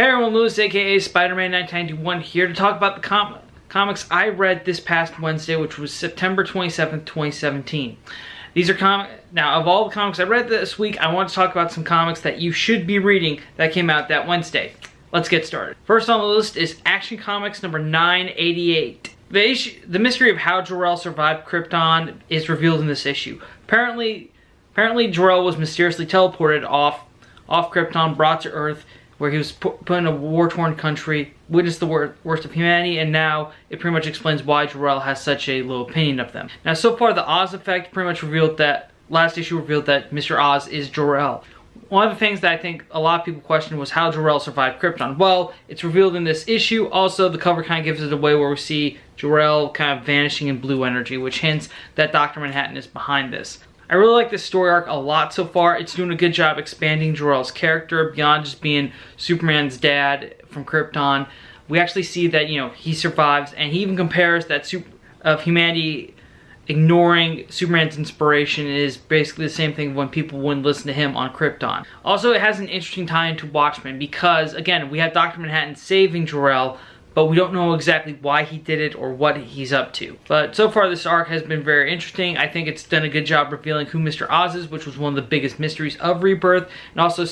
Hey everyone, Lewis aka Spider-Man 1991 here to talk about the comics I read this past Wednesday, which was September 27th, 2017. These are now, of all the comics I read this week, I want to talk about some comics that you should be reading that came out that Wednesday. Let's get started. First on the list is Action Comics number 988. The mystery of how Jor-El survived Krypton is revealed in this issue. Apparently Jor-El was mysteriously teleported off Krypton, brought to Earth, where he was put in a war-torn country, witnessed the worst of humanity, and now it pretty much explains why Jor-El has such a low opinion of them. Now, so far, the Oz effect pretty much revealed that, last issue revealed that Mr. Oz is Jor-El. One of the things that I think a lot of people questioned was how Jor-El survived Krypton. Well, it's revealed in this issue. Also, the cover kind of gives it away where we see Jor-El kind of vanishing in blue energy, which hints that Dr. Manhattan is behind this. I really like this story arc a lot so far. It's doing a good job expanding Jor-El's character beyond just being Superman's dad from Krypton. We actually see that, you know, he survives, and he even compares that of humanity ignoring Superman's inspiration is basically the same thing when people wouldn't listen to him on Krypton. Also, it has an interesting tie into Watchmen because, again, we have Dr. Manhattan saving Jor-El, but we don't know exactly why he did it or what he's up to. But so far this arc has been very interesting. I think it's done a good job revealing who Mr. Oz is, which was one of the biggest mysteries of Rebirth, and also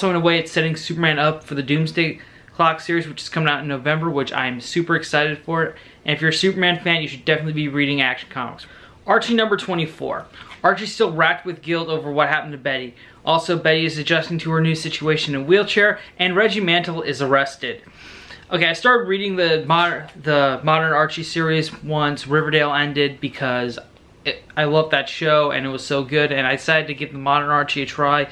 in a way it's setting Superman up for the Doomsday Clock series, which is coming out in November, which I'm super excited for. And if you're a Superman fan, you should definitely be reading Action Comics. Archie number 24. Archie's still racked with guilt over what happened to Betty. Also, Betty is adjusting to her new situation in a wheelchair, and Reggie Mantle is arrested. Okay, I started reading the modern Archie series once Riverdale ended because I loved that show and it was so good, and I decided to give the modern Archie a try,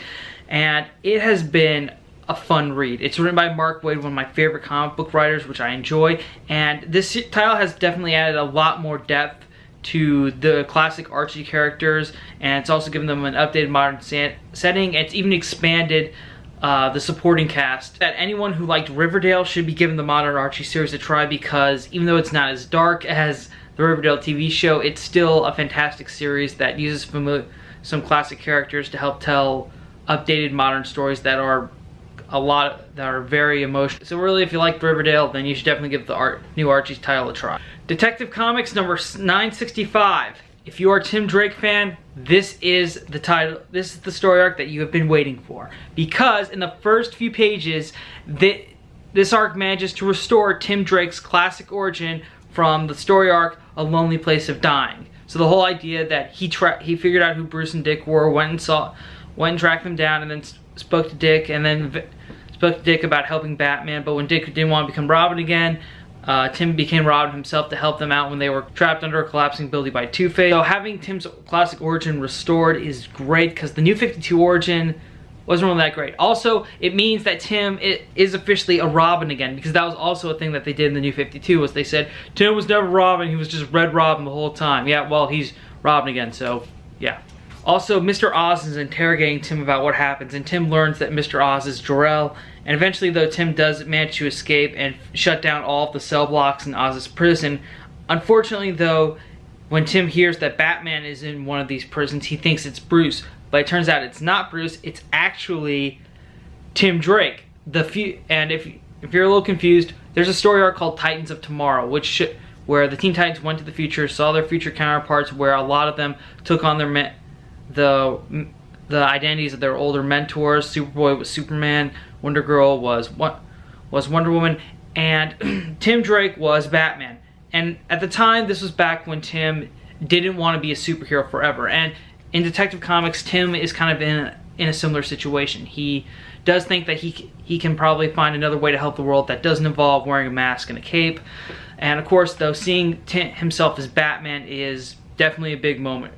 and it has been a fun read. It's written by Mark Waid, one of my favorite comic book writers, which I enjoy, and this title has definitely added a lot more depth to the classic Archie characters, and it's also given them an updated modern setting. It's even expanded the supporting cast. That anyone who liked Riverdale should be giving the modern Archie series a try, because even though it's not as dark as the Riverdale TV show, it's still a fantastic series that uses some classic characters to help tell updated modern stories that are very emotional. So really, if you like Riverdale, then you should definitely give the new Archie's title a try. Detective Comics number 965. If you are a Tim Drake fan, this is the title. This is the story arc that you have been waiting for, because in the first few pages, this arc manages to restore Tim Drake's classic origin from the story arc A Lonely Place of Dying. So the whole idea that he figured out who Bruce and Dick were, went and tracked them down, and then spoke to Dick, and then spoke to Dick about helping Batman. But when Dick didn't want to become Robin again, Tim became Robin himself to help them out when they were trapped under a collapsing building by Two-Face. So having Tim's classic origin restored is great, because the New 52 origin wasn't really that great. Also, it means that Tim is officially a Robin again, because that was also a thing that they did in the New 52, was they said Tim was never Robin, he was just Red Robin the whole time. Yeah, well, he's Robin again, so yeah. Also, Mr. Oz is interrogating Tim about what happens, and Tim learns that Mr. Oz is Jor-El. And eventually, though, Tim does manage to escape and shut down all of the cell blocks in Oz's prison. Unfortunately, though, when Tim hears that Batman is in one of these prisons, he thinks it's Bruce. But it turns out it's not Bruce, it's actually Tim Drake. And if you're a little confused, there's a story arc called Titans of Tomorrow, where the Teen Titans went to the future, saw their future counterparts, where a lot of them took on the identities of their older mentors. Superboy was Superman, Wonder Girl was Wonder Woman, and Tim Drake was Batman. And at the time, this was back when Tim didn't want to be a superhero forever. And in Detective Comics, Tim is kind of in a similar situation. He does think that he can probably find another way to help the world that doesn't involve wearing a mask and a cape. And of course, though, seeing himself as Batman is definitely a big moment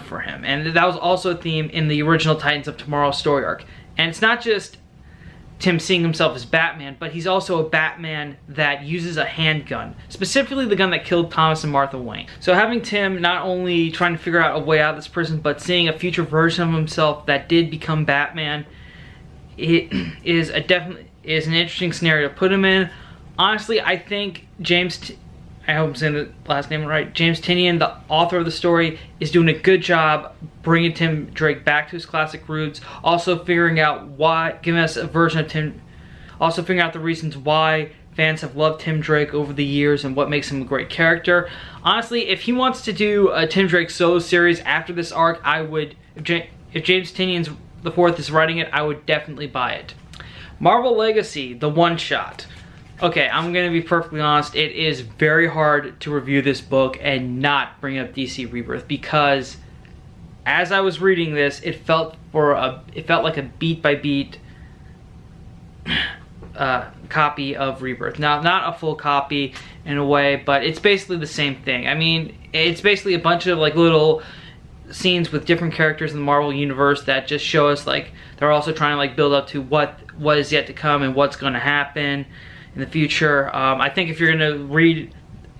for him. And that was also a theme in the original Titans of Tomorrow story arc. And it's not just Tim seeing himself as Batman, but he's also a Batman that uses a handgun, specifically the gun that killed Thomas and Martha Wayne. So having Tim not only trying to figure out a way out of this prison, but seeing a future version of himself that did become Batman, it is an interesting scenario to put him in. Honestly, I think I hope I'm saying the last name right, James Tynion, the author of the story, is doing a good job bringing Tim Drake back to his classic roots, also figuring out why, giving us a version of Tim Also figuring out the reasons why fans have loved Tim Drake over the years and what makes him a great character. Honestly, if he wants to do a Tim Drake solo series after this arc, I would, if James Tynion IV is writing it, I would definitely buy it. Marvel Legacy, the one-shot. Okay, I'm gonna be perfectly honest, it is very hard to review this book and not bring up DC Rebirth, because as I was reading this, it felt like a beat-by-beat copy of Rebirth. Now, not a full copy in a way, but it's basically the same thing. I mean, it's basically a bunch of like little scenes with different characters in the Marvel universe that just show us like they're also trying to like build up to what is yet to come and what's going to happen in the future. I think if you're gonna read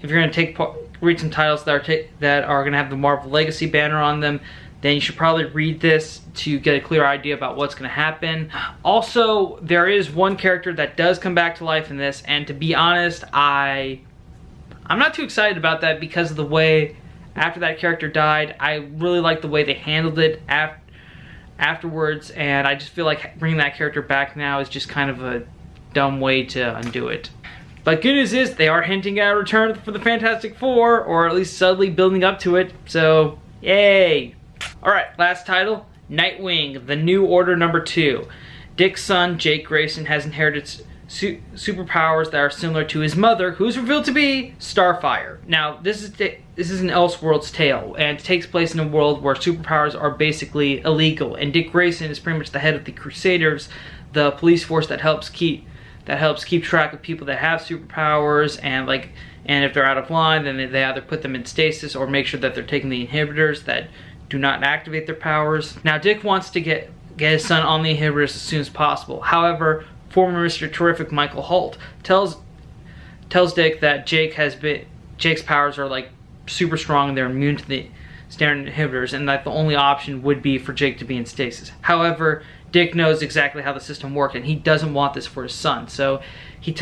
some titles that are gonna have the Marvel Legacy banner on them, then you should probably read this to get a clear idea about what's gonna happen. Also, there is one character that does come back to life in this, and to be honest, I'm not too excited about that because of the way after that character died. I really like the way they handled it afterwards, and I just feel like bringing that character back now is just kind of a dumb way to undo it. But good news is they are hinting at a return for the Fantastic Four, or at least subtly building up to it, so yay! Alright, last title, Nightwing, The New Order #2. Dick's son, Jake Grayson, has inherited superpowers that are similar to his mother, who's revealed to be Starfire. Now, this is an Elseworlds tale, and it takes place in a world where superpowers are basically illegal, and Dick Grayson is pretty much the head of the Crusaders, the police force that helps keep track of people that have superpowers, and if they're out of line, then they either put them in stasis or make sure that they're taking the inhibitors that do not activate their powers. Now, Dick wants to get his son on the inhibitors as soon as possible. However, former Mr. Terrific Michael Holt tells Dick that Jake's powers are like super strong and they're immune to the standard inhibitors, and that the only option would be for Jake to be in stasis. However, Dick knows exactly how the system worked, and he doesn't want this for his son. So he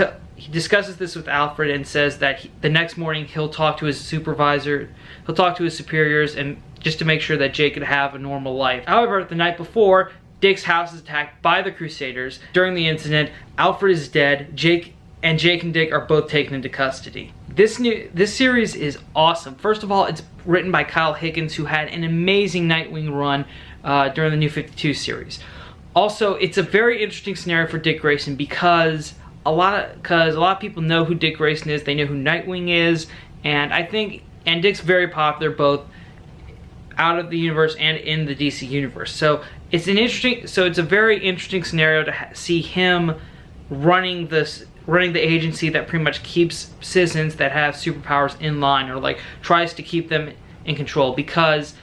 discusses this with Alfred and says that the next morning he'll talk to his supervisor, he'll talk to his superiors, and just to make sure that Jake could have a normal life. However, the night before, Dick's house is attacked by the Crusaders. During the incident, Alfred is dead. Jake and Dick are both taken into custody. This series is awesome. First of all, it's written by Kyle Higgins, who had an amazing Nightwing run during the New 52 series. Also, it's a very interesting scenario for Dick Grayson because a lot of people know who Dick Grayson is. They know who Nightwing is, and Dick's very popular both out of the universe and in the DC universe. So it's a very interesting scenario to see him running the agency that pretty much keeps citizens that have superpowers in line, or like tries to keep them in control, because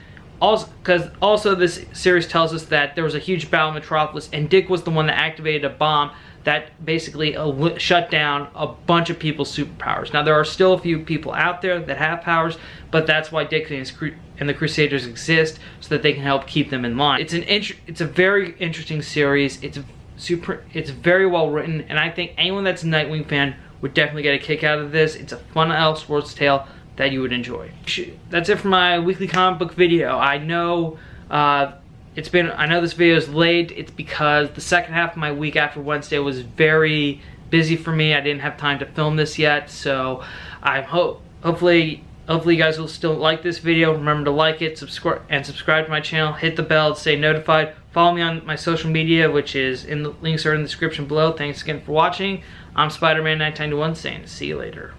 also this series tells us that there was a huge battle in Metropolis, and Dick was the one that activated a bomb that basically shut down a bunch of people's superpowers. Now, there are still a few people out there that have powers, but that's why Dick and the Crusaders exist, so that they can help keep them in line. It's a very interesting series. It's very well written, and I think anyone that's a Nightwing fan would definitely get a kick out of this. It's a fun Elseworlds tale that you would enjoy. That's it for my weekly comic book video. I know this video is late. It's because the second half of my week after Wednesday was very busy for me. I didn't have time to film this yet, so hopefully you guys will still like this video. Remember to like it, subscribe to my channel, hit the bell to stay notified. Follow me on my social media, which is links are in the description below. Thanks again for watching. I'm Spider-Man 1991 saying see you later.